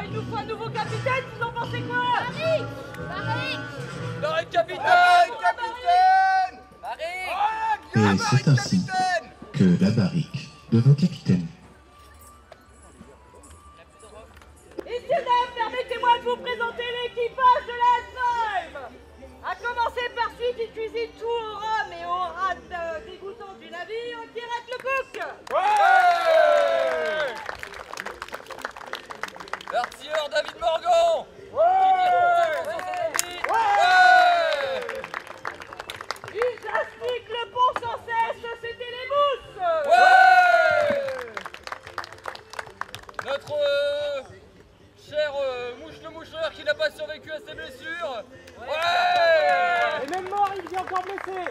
il nous faut un nouveau capitaine, vous en pensez quoi? Marie! Marie! Marie, capitaine! Capitaine! Marie! Et c'est ainsi que la barrique devint capitaine. Messieurs, dames, permettez-moi de vous présenter l'équipage de la Alzheimer. À commencer par celui qui cuisine tout au rhum et au rate dégoûtant du navire, qui rate le cook. Ouais! L'artilleur David Morgan! Ouais! Ouais! Ils astiquent le pont sans cesse, c'était les mousses. Ouais! Notre cher Mouche le moucheur qui n'a pas survécu à ses blessures. Ouais! Et même mort, il vient encore blessé.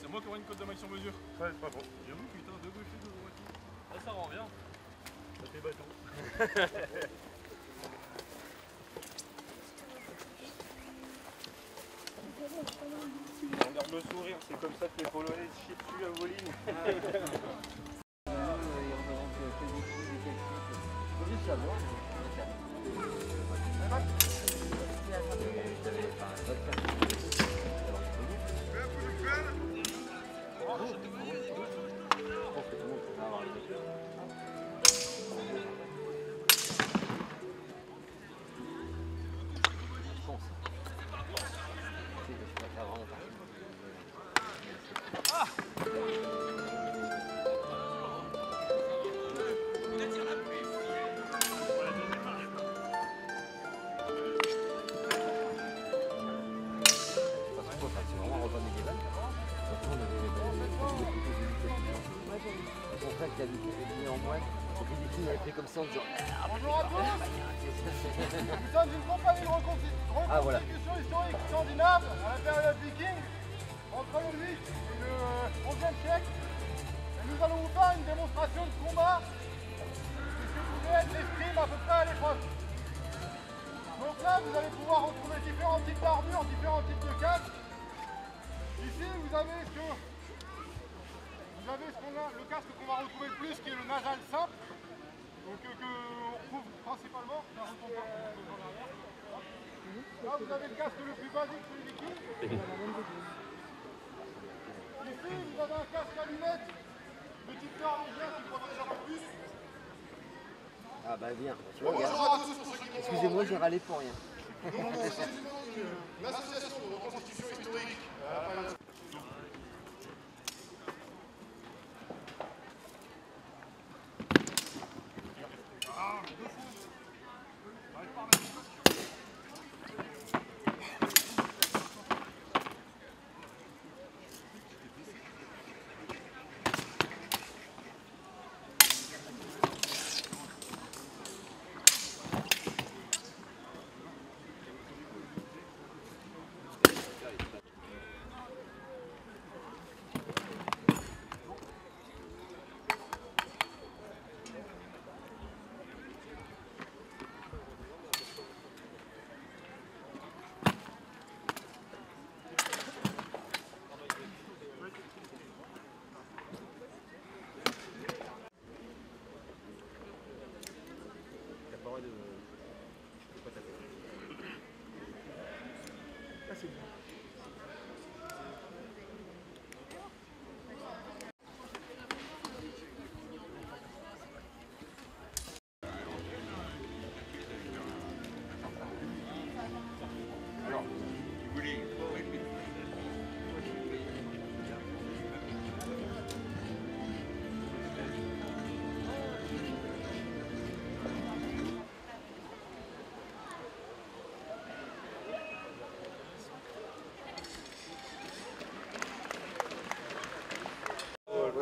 C'est moi qui aurai une cote de maille sur mesure. Ouais, c'est pas bon. J'avoue, putain, deux gauchers, deux droitiers. Ah, ça rend bien. Ça fait bâton. On garde le sourire, c'est comme ça que les Polonais se chient dessus à Voline. Qui a dit en moins, donc il avait fait comme ça en disant Bonjour à tous. Nous sommes une compagnie de reconstitution historique scandinave à la période viking, entre le 8 et le 11e siècle. Et nous allons vous faire une démonstration de combat de ce que pouvait être l'escrime à peu près à l'époque. Donc là, vous allez pouvoir retrouver différents types d'armures, différents types de casques. Ici, vous avez le casque qu'on va retrouver le plus, qui est le nasal simple, donc qu'on retrouve principalement. Là, vous avez le casque le plus basique, celui viking. Ici, vous avez un casque à lunettes de type norvégien qui protège un peu plus. ah bah viens, tu vois, regarde. Excusez-moi, j'ai râlé pour rien. Une association de reconstitution historique.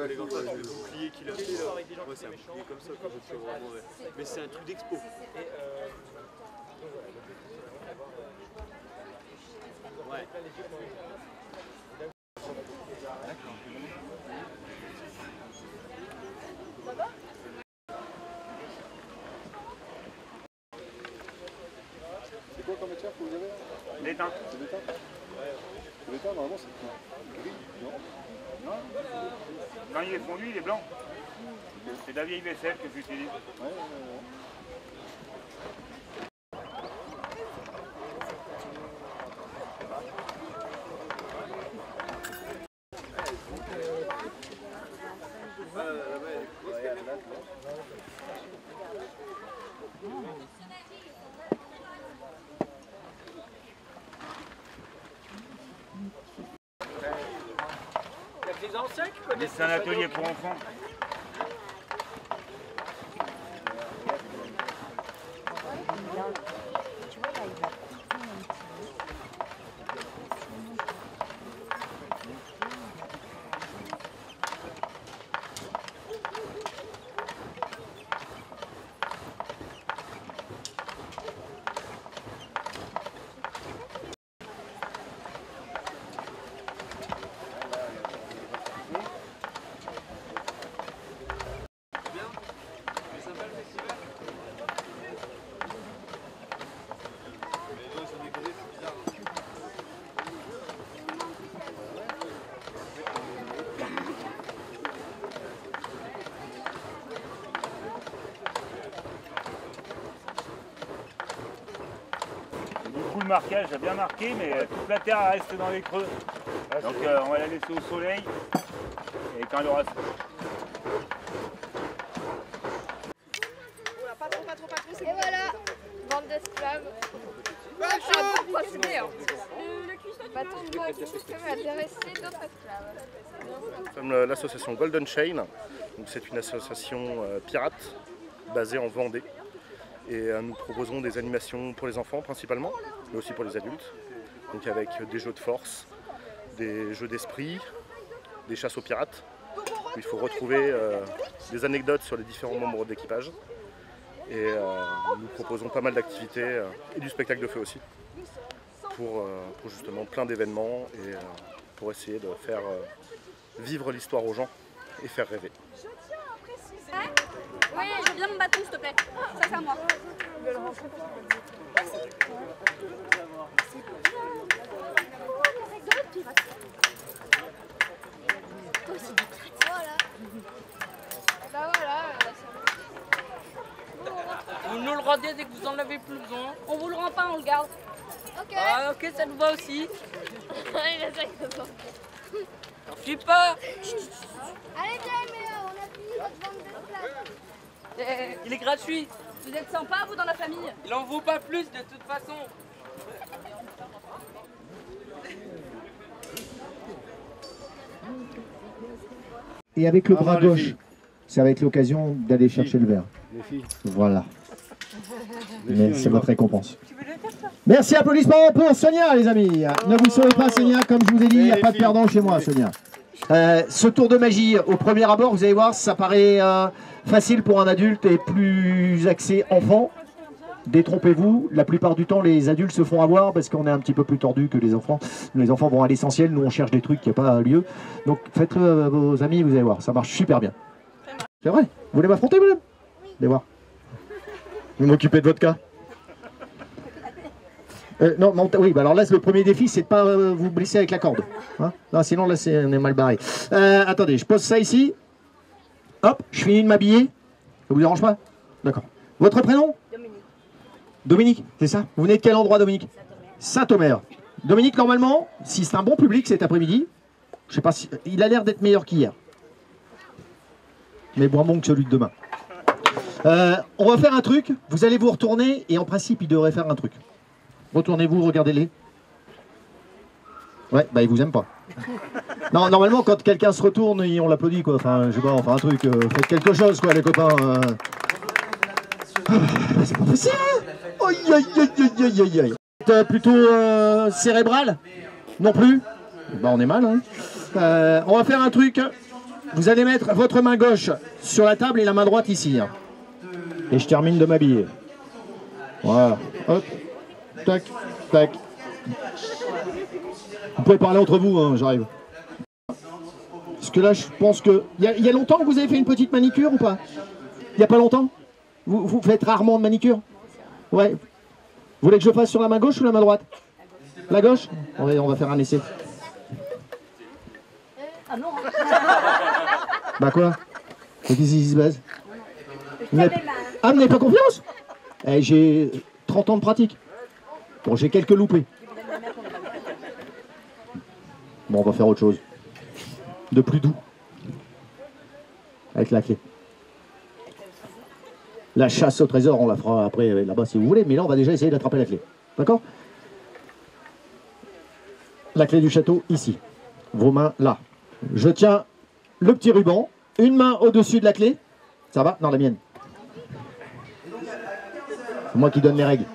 Les gants, le bouclier qu'il a fait là, moi c'est un bouclier comme ça que je fais vraiment mauvais. Mais c'est un truc d'expo. Ouais. chef que vous avez là? L'étain. C'est l'étain. L'étain, normalement, c'est gris, non? Non. Quand il est fondu, il est blanc. C'est de la vieille vaisselle que j'utilise. Ouais. Les anciens qui connaissent. C'est un atelier pour enfants. Le marquage a bien marqué, mais toute la terre reste dans les creux. Donc on va la laisser au soleil et quand elle aura... Et voilà, bande d'esclaves. Procédé, hein. Bâton de bois qui va intéresser d'autres esclaves. Nous sommes l'association Golden Chain. C'est une association pirate basée en Vendée. Et nous proposons des animations pour les enfants principalement, mais aussi pour les adultes. Donc avec des jeux de force, des jeux d'esprit, des chasses aux pirates. Il faut retrouver des anecdotes sur les différents membres d'équipage. Et nous proposons pas mal d'activités et du spectacle de feu aussi. Pour justement plein d'événements et pour essayer de faire vivre l'histoire aux gens et faire rêver. Oui, je veux bien mon bâton, s'il te plaît. Ça, c'est à moi. Voilà. Bah voilà. Vous nous le rendez dès que vous en avez plus besoin. On vous le rend pas, on le garde. Ok. Ah, ok, ça nous va aussi. Il essaye de sortir. Je suis pas. Allez, viens, mais on a fini votre bande d'esclaves. Il est gratuit. Vous êtes sympa, vous, dans la famille? Il en vaut pas plus de toute façon. Et avec le bras gauche, ça va être l'occasion d'aller chercher le verre. Les filles. Voilà. Mais c'est votre récompense. Merci, applaudissements pour Sonia, les amis. Ne vous sauvez pas, Sonia, comme je vous ai dit, il n'y a pas de perdant chez moi, Sonia. Ce tour de magie, au premier abord, vous allez voir, ça paraît facile pour un adulte et plus axé enfant. Détrompez-vous, la plupart du temps, les adultes se font avoir parce qu'on est un petit peu plus tordu que les enfants. Les enfants vont à l'essentiel, nous on cherche des trucs qui n'ont pas lieu. Donc faites-le à vos amis, vous allez voir, ça marche super bien. C'est vrai? Vous voulez m'affronter, madame? Allez voir. Vous m'occupez de votre cas? Non, oui, bah alors là, le premier défi, c'est de pas vous blesser avec la corde. Hein, non, sinon, là, on est mal barré. Attendez, je pose ça ici. Hop, je finis de m'habiller. Ça vous dérange pas? D'accord. Votre prénom? Dominique. Dominique, c'est ça? Vous venez de quel endroit, Dominique? Saint-Omer. Dominique, normalement, si c'est un bon public cet après-midi, je sais pas si... Il a l'air d'être meilleur qu'hier. Mais moins bon que celui de demain. On va faire un truc. Vous allez vous retourner et en principe, il devrait faire un truc. Retournez-vous, regardez-les. Ouais, bah ils vous aiment pas. Non, normalement, quand quelqu'un se retourne, on l'applaudit, quoi. Enfin, je sais pas, enfin un truc, faites quelque chose, quoi, les copains. C'est pas possible. Aïe, aïe, aïe, aïe, aïe, aïe. Plutôt cérébral? Non plus? Bah on est mal, hein. On va faire un truc. Vous allez mettre votre main gauche sur la table et la main droite ici. Hein. Et je termine de m'habiller. Voilà. Hop. Tac, tac. Vous pouvez parler entre vous, hein, j'arrive. Parce que là, je pense que... Il y a longtemps que vous avez fait une petite manicure ou pas? Il n'y a pas longtemps? Vous faites rarement de manicure? Ouais. Vous voulez que je fasse sur la main gauche ou la main droite? La gauche? On va faire un essai. Ah non. Bah quoi? Qu'est-ce qui se passe? Ah, vous n'avez pas confiance? Eh, j'ai 30 ans de pratique. Bon, j'ai quelques loupés. Bon, on va faire autre chose. De plus doux. Avec la clé. La chasse au trésor, on la fera après là-bas si vous voulez, mais là, on va déjà essayer d'attraper la clé. D'accord? La clé du château, ici. Vos mains, là. Je tiens le petit ruban. Une main au-dessus de la clé. Ça va? Non, la mienne. C'est moi qui donne les règles.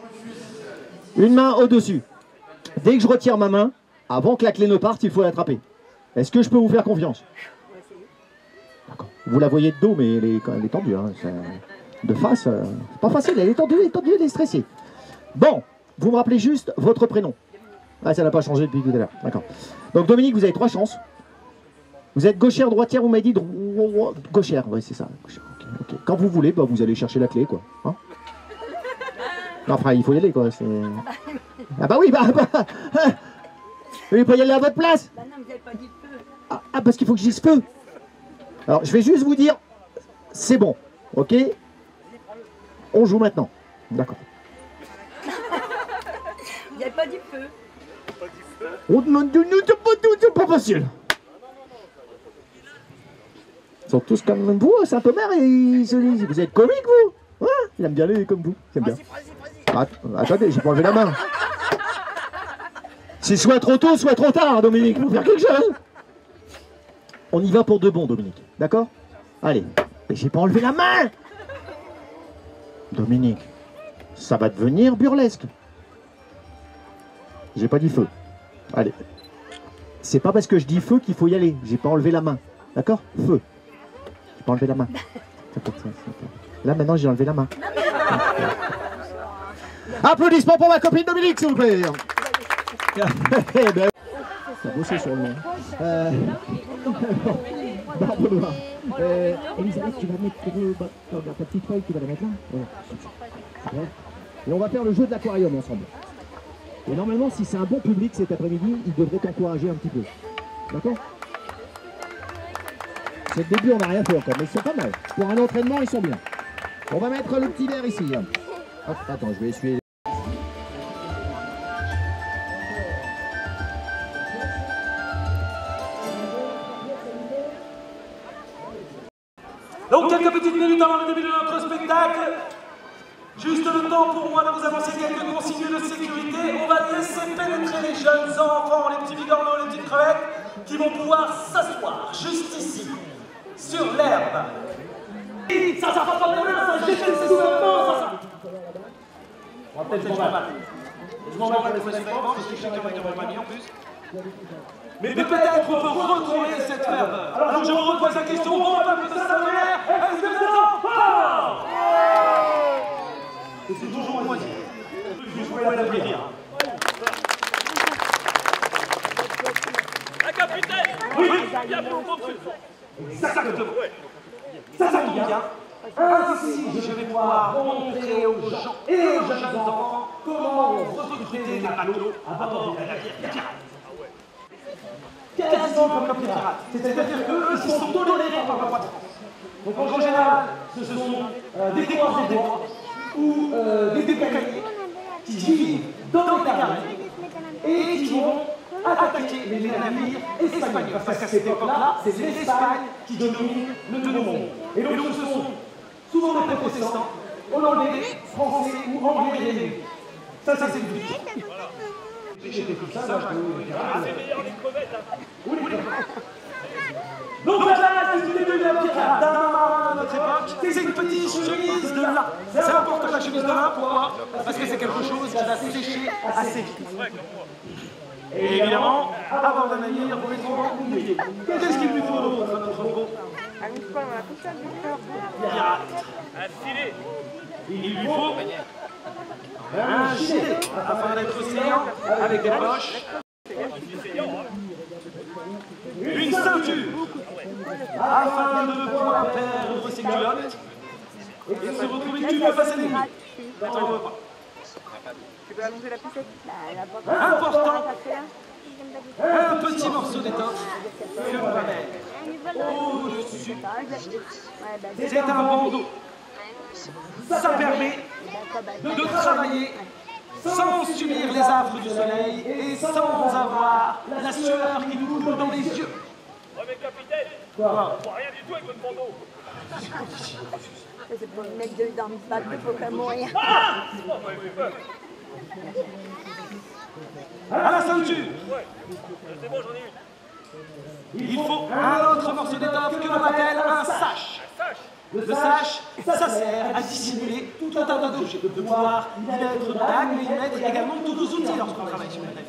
Une main au-dessus. Dès que je retire ma main, avant que la clé ne parte, il faut l'attraper. Est-ce que je peux vous faire confiance? D'accord. Vous la voyez de dos, mais elle est tendue. Hein. De face, c'est pas facile. Elle est tendue, elle est stressée. Bon, vous me rappelez juste votre prénom. Ah, ça n'a pas changé depuis tout à l'heure. D'accord. Donc Dominique, vous avez 3 chances. Vous êtes gauchère, droitière, vous m'avez dit gauchère. Oui, c'est ça. Gauchère. Okay. Quand vous voulez, bah, vous allez chercher la clé, quoi. Hein? Enfin, il faut y aller, quoi. Ah bah oui, bah vous n'allez pas y aller à votre place. Bah non, vous n'avez pas dit feu. Ah, parce qu'il faut que je dise feu. Alors, je vais juste vous dire, c'est bon, ok? On joue maintenant. D'accord. Vous n'avez pas dit feu. On demande de nous, c'est pas facile. Ils sont tous comme vous, Saint-Omer, et vous êtes comique, vous? Ouais, il aime bien les comme vous. J'aime bien. Attendez, j'ai pas enlevé la main. C'est soit trop tôt, soit trop tard, Dominique. Faut faire quelque chose. On y va pour de bon, Dominique. D'accord? Allez. Mais j'ai pas enlevé la main. Dominique, ça va devenir burlesque. J'ai pas dit feu. Allez. C'est pas parce que je dis feu qu'il faut y aller. J'ai pas enlevé la main. D'accord? Feu. J'ai pas enlevé la main. Là, maintenant, j'ai enlevé la main. Applaudissements pour ma copine Dominique, s'il vous plaît. Eh ben, ça a bossé sur le nom. Pardon. Elisabeth, tu vas mettre ta petite feuille, tu vas la mettre là. Voilà. Et on va faire le jeu de l'aquarium ensemble. Et normalement, si c'est un bon public cet après-midi, il devrait t'encourager un petit peu. D'accord? C'est le début, on n'a rien fait encore, mais c'est pas mal. Pour un entraînement, ils sont bien. On va mettre le petit verre ici. Hop, attends, je vais essuyer. Donc quelques petites minutes avant le début de notre spectacle, juste le temps pour moi de vous annoncer quelques consignes de sécurité. On va laisser pénétrer les jeunes enfants, les petits bigorneaux, les petites crevettes, qui vont pouvoir s'asseoir juste ici, sur l'herbe. Ça va pas de problème, ça jette le gouvernement, ça. On va peut-être je m'en vais pour les fréquents, parce que je sais qu'il y a pas mis en plus. Mais peut-être on peut retrouver cette ferveur. Alors je vous repose la question, bon peuple de Saint-Omer, est-ce que vous êtes en forme? C'est toujours moi dire. Je pouvais l'applaudir. La capitaine! Oui, bien pour le exactement. Ça tombe bien. Ainsi, je vais pouvoir montrer aux gens et aux jeunes enfants comment recruter des matelots à bord de la navire. Quasiment comme les pirates. C'est-à-dire qu'eux, ils sont tolérés par la patron. Donc en général, ce sont des défenseurs des bois ou des décaliers qui vivent dans les Caraïbes et qui vont attaquer les navires espagnols. Parce qu'à cette époque-là, c'est l'Espagne qui domine le Nouveau Monde. Et donc ce sont souvent des protestants, hollandais, français ou anglais réunis. Ça c'est le but. J'étais tout ça, moi je peux... C'est meilleur les crevettes, hein. Donc voilà, c'est le début de la pirate d'un marin de notre époque. C'est une petite chemise de lin. C'est important la chemise de lin, pourquoi? Parce que c'est quelque chose qui va sécher assez vite. Et évidemment, avant d'un navire, vous mettez en mouillé. Qu'est-ce qu'il lui faut d'autre à notre robot? Pirate. Un filet. Il lui faut un gilet afin d'être océan avec des poches. Une ceinture afin de ne pouvoir perdre ses culottes et de se retrouver que tu veux face à l'ennemi. Quand on ne veut pas. Tu peux allonger la poussette? Important, un petit morceau d'étoffe que l'on va mettre au-dessus. C'est un bandeau. Ça permet de travailler sans subir les affres du soleil et sans avoir la sueur qui nous coule dans les yeux. Ouais mais capitaine, Quoi? on voit rien du tout avec votre bandeau. C'est pour le mettre dans le bac, il faut pas mourir. Ah oh, ouais, ouais. À la ceinture. Ouais, c'est bon, j'en ai une. Il faut un autre morceau d'étoffe que l'on appelle un sash. Le sash, ça sert à dissimuler tout un tas d'objets, de pouvoir y mettre dagues, mais y mettre également tous nos outils lorsqu'on travaille sur le navire.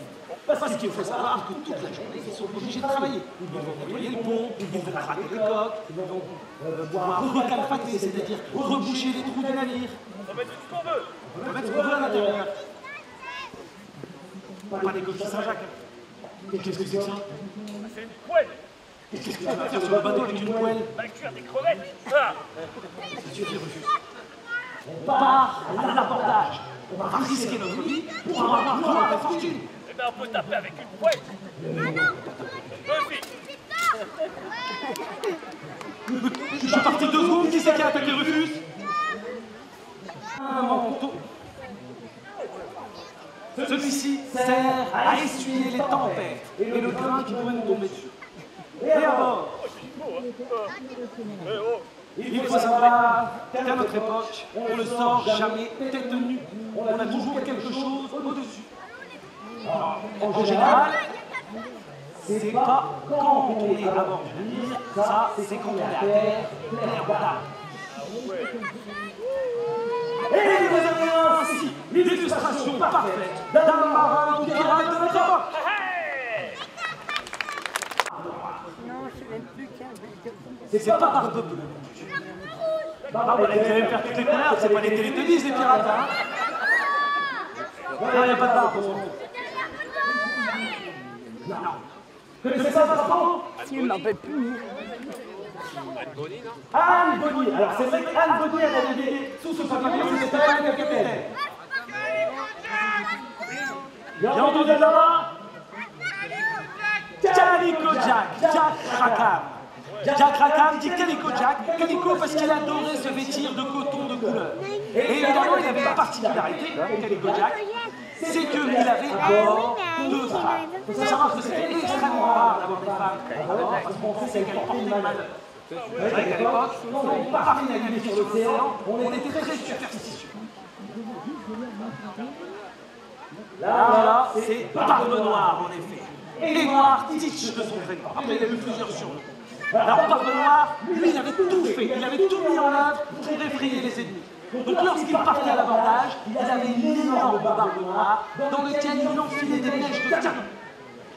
Parce qu'il faut savoir que toute la journée, ils sont obligés de travailler. Ils vont nettoyer le pont, ils vont craquer les coques, ils vont pouvoir recalfater, c'est-à-dire reboucher les trous du navire. On va mettre tout ce qu'on veut. On va mettre ce qu'on veut à l'intérieur. Pas des coquilles Saint-Jacques. Qu'est-ce que c'est que ça? C'est une poêle. Qu'est-ce que tu vas faire sur le bateau avec une poêle? On va cuire des crevettes. Ah. Tu refuses. On part à l'abordage. On va risquer notre vie pour avoir encore la fortune. Eh ben on peut taper avec une poêle. Buffy. Je suis parti 2 secondes, qui c'est qui a attaqué Rufus? Un manteau. Celui-ci sert à essuyer les tempêtes et le grain qui pourrait nous tomber dessus. Et alors, il faut savoir qu'à notre époque, on ne sort jamais tête nue. On a toujours quelque chose au-dessus. En général, c'est pas quand on est à bord du navire, ça c'est quand on est à terre, l'air bas. Et vous avez ainsi l'illustration parfaite d'un marin ou pirate de notre époque. Non, je sais même plus qu'un. C'est pas Barbe Bleue. Barbe, elle aime faire toutes les couleurs, c'est pas les Télétubbies les pirates, hein. Il n'y a pas de barbe. Non. Vous connaissez ça, Vincent? Si, je m'en peux plus. Anne Bonny. Alors c'est vrai qu'Anne Bonny, elle a navigué sous ce pavillon, c'était elle le capitaine. Bien entendu là-bas, Calico Jack, Jack Rackham. Jack Rackham dit Calico Jack, Calico parce qu'il adorait se vêtir de coton de couleur. Et évidemment, il avait une particularité, Calico Jack, c'est qu'il avait à bord 2 femmes. Il faut savoir que c'était extrêmement rare d'avoir des femmes à bord, parce qu'on sait qu'elles portent des malheurs. C'est vrai qu'à l'époque, quand on partait naviguer sur l'océan, on était très superstitieux. Là, c'est Barbe Noire, en effet. Édouard Titch de son vrai nom. Après, il y a eu plusieurs surnoms. Alors, Barbe Noire, lui, il avait tout fait. Il avait tout mis en œuvre pour effrayer les ennemis. Donc, lorsqu'il partait à l'abordage, il avait une énorme barbe noire dans lequel il enfilait des neiges de canon.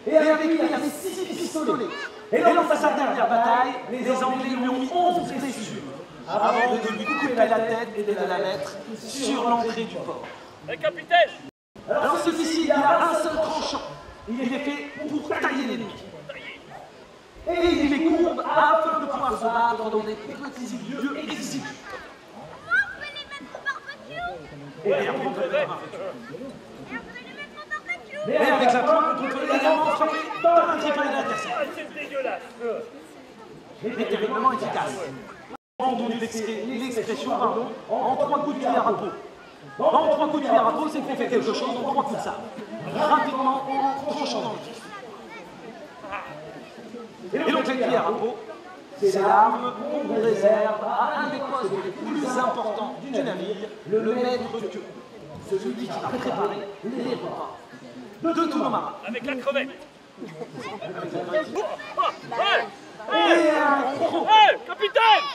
Et avec lui, il avait 6 pistolets. Et lors de sa dernière bataille, les Anglais lui ont mis 11 blessures avant de lui couper la tête et de la mettre sur l'entrée du port. Hey, capitaine. Alors celui-ci, il a un seul tranchant. Il est fait pour tailler l'ennemi. Et il les courbe afin de pouvoir se battre dans des petits lieux exigus. Et après, on peut les mettre au barbecue. Et avec la pointe, on peut également frapper dans un triple de l'adversaire. C'est dégueulasse. Mais terriblement efficace. Entendu l'expression, pardon, en 3 coups de cuillère à peau. En 3 coups de cuillère à peau, c'est qu'on fait quelque chose en 3 coups de sabre. Rapidement, en tranchant dans le vif. Et donc la cuillère à peau, c'est l'arme qu'on réserve à un des postes les plus importants du navire, le maître queue. Celui qui va préparer les repas de tous nos marins. Avec la crevette. Et un gros. Hey, capitaine!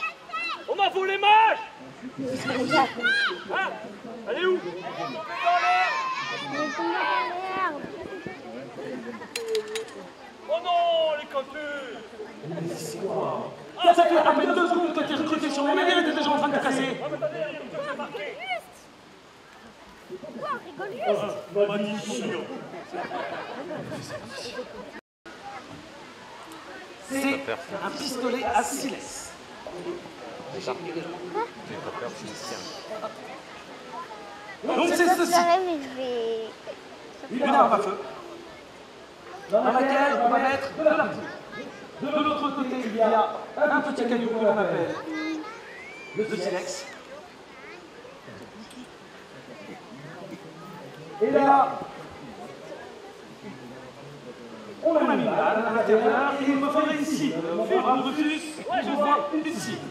On m'a volé ma hache! Hein? Elle est où? Oh non, les campus! Ça fait à peine 2 secondes que tu es recruté sur mon navire et tu es déjà en train de te casser. Pourquoi on rigole juste? C'est un pistolet à silex. Donc c'est ceci. Une arme à feu, dans laquelle on va mettre de la poudre. De l'autre côté, il y a un petit caillou que l'on appelle le silex. Et là, on a mis une balle à l'intérieur et il me faudrait ici, mon brave Rufus, je vois une cible.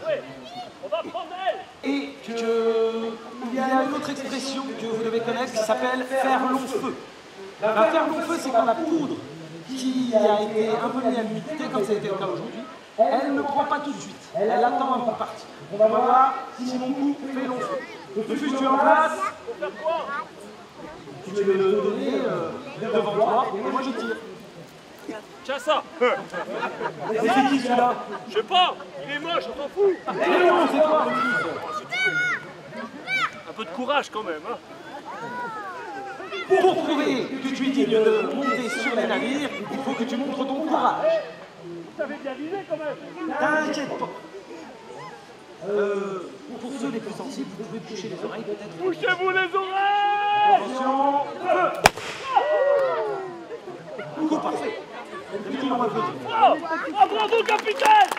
Et il y a une autre expression que vous devez connaître qui s'appelle faire long feu. Faire long feu, c'est quand la poudre qui a été un peu mise à l'humidité, comme ça a été le cas aujourd'hui, elle ne prend pas tout de suite, elle attend avant de partir. On va voir si mon coup fait long feu. Rufus, tu es en place. Tu peux le donner devant toi et moi je tire. Tiens ça. C'est qui celui-là? Je sais pas, il est moche, on s'en fout. Non, c'est toi. Un peu de courage quand même, hein. Pour prouver que tu es digne de monter sur les navires, il faut que tu montres ton courage. Vous avez bien visé quand même. T'inquiète pas. Pour ceux les plus sensibles, vous pouvez boucher les oreilles peut-être. Bouchez-vous les oreilles. Attention. Coup parfait. D'habitude on va applaudir. Oh, bravo capitaine.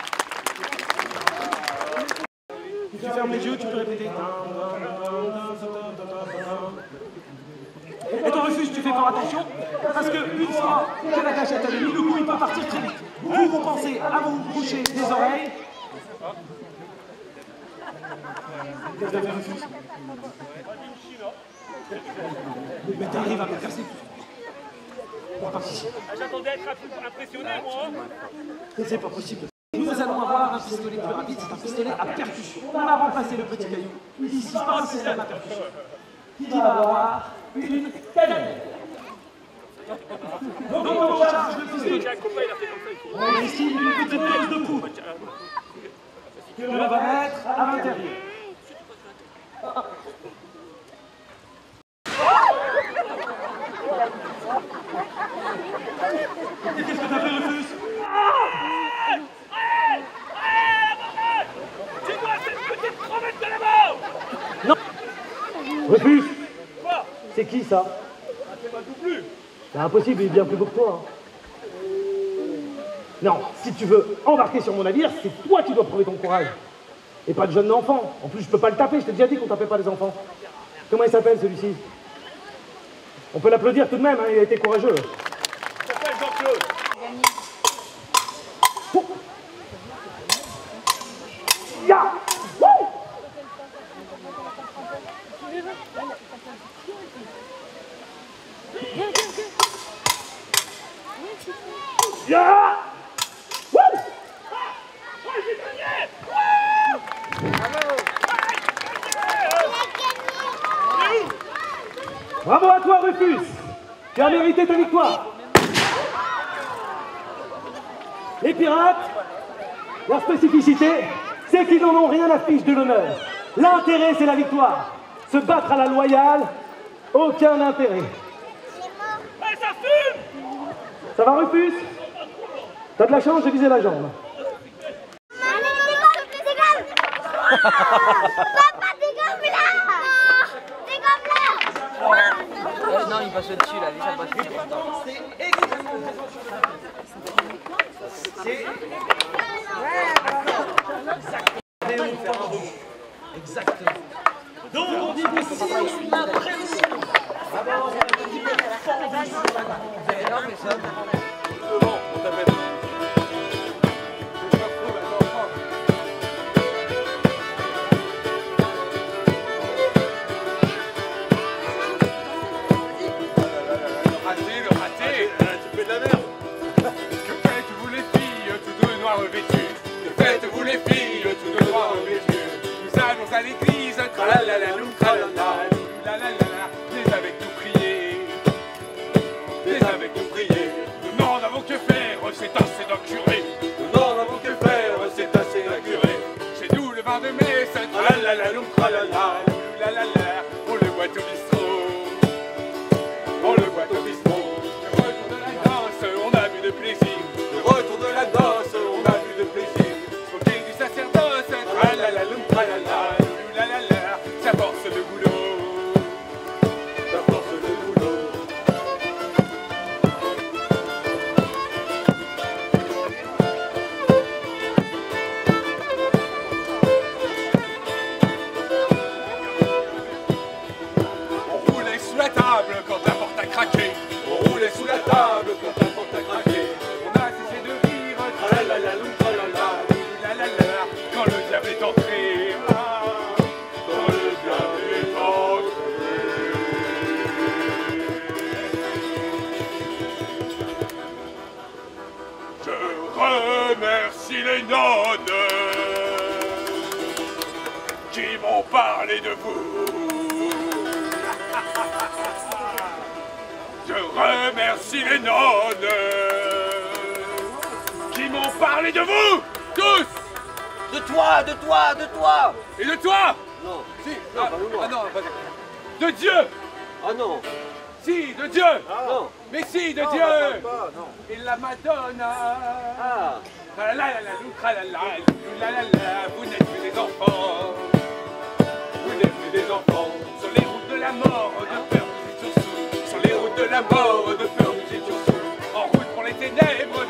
Tu fermes les yeux, tu peux répéter. Et toi Rufus, tu fais fort attention, parce qu'une fois que la gâchette est mise, le coup il peut partir très vite. Vous pensez à vous boucher les oreilles. Qu'est-ce que tu as fait Rufus? Mais t'arrives à me casser. J'attendais à être impressionné moi. C'est pas possible. Nous allons avoir un pistolet plus rapide, c'est un pistolet à percussion. On a remplacé le petit caillou. Ici, par un système à percussion. Qui va avoir une cannelle. Donc on charge le pistolet. On a ici une petite dose de poudre que l'on va mettre à l'intérieur. Et qu'est-ce que t'as fait Rufus? Dis-moi cette petite crevette de la mort. Non. Rufus. C'est qui ça? C'est pas tout plus. C'est impossible, il est bien plus beau que toi. Non, si tu veux embarquer sur mon navire, c'est toi qui dois prouver ton courage. Et pas de jeune enfant. En plus, je peux pas le taper, je t'ai déjà dit qu'on tapait pas les enfants. Comment il s'appelle celui-ci? On peut l'applaudir tout de même, hein, il a été courageux. Il s'appelle Jean-Claude. Oh. Ya! Wouh! Ya! Wouh! J'ai gagné! Bravo à toi, Rufus! Tu as mérité ta victoire! Les pirates, leur spécificité, c'est qu'ils n'en ont rien à fiche de l'honneur. L'intérêt, c'est la victoire. Se battre à la loyale, aucun intérêt. Hey, ça fume! Ça va, Rufus? T'as de la chance, j'ai visé la jambe. Papa, dégomme là! Dégomme là! Non, il passe au-dessus là, déjà passe dessus. C'est extrêmement exactement. Donc on dit que si on a prévu d'abord on a dit que à l'église, tralala, tralala, les avec nous prier, les avec nous prier. Nous n'en avons que faire, c'est assez d'un curé. Nous n'en avons que faire, c'est assez d'un curé. Chez nous le vin de messe, tralala, tralala, on le boit au bistrot, on le boit au bistrot. Le retour de la danse, on a vu de plaisir. Le retour de la danse, on a vu de plaisir. Smoking du sacerdoce, tralala, tralala. Ça force le boulot, remercie les nonnes qui m'ont parlé de vous. Je remercie les nonnes qui m'ont parlé de vous, tous. De toi, de toi, de toi. Et de toi? Non. Si. Non, pas de moi. Ah non, pas de Dieu. Ah non. Si, de Dieu. Non. Mais si, de Non, Dieu. non. Et la Madonna. Ah. La la la la, vous n'êtes plus des enfants. Vous n'êtes plus des enfants. Sur les routes de la mort, de peur, nous étions sous. Sur les routes de la mort, de peur, nous étions sous. En route pour les ténèbres.